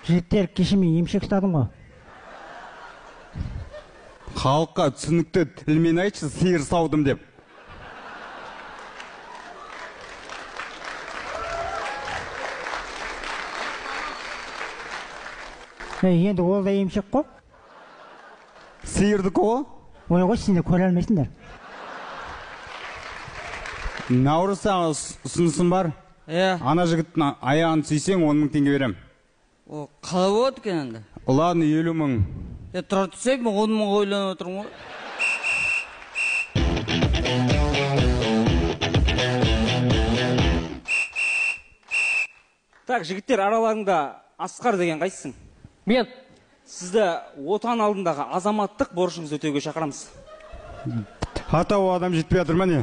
Жігіттер кешеме емшек ұстадым ғой. Халыққа түсінікті тілмен айтшы, сиыр саудым деп. Енді ол да емшек қой. Сиырдікі ғой? Ой ғой, сендер көре алмайсыңдар. Наурыз, саған ұсынысым бар. Ана жігіттің аяғын сүйсең, 10 мың теңге берем. Қалай болады екен енді? Ладно, 50 мың. Тұрар түсек, мен 10 мың ойланып отырмын ғой. Так, жігіттер, араларыңда Асқар деген қайсың? Мен. Сізді отан алдындағы азаматтық борышыңызды өтеуге шақырамыз. Атау адам жетпей жатыр ма не?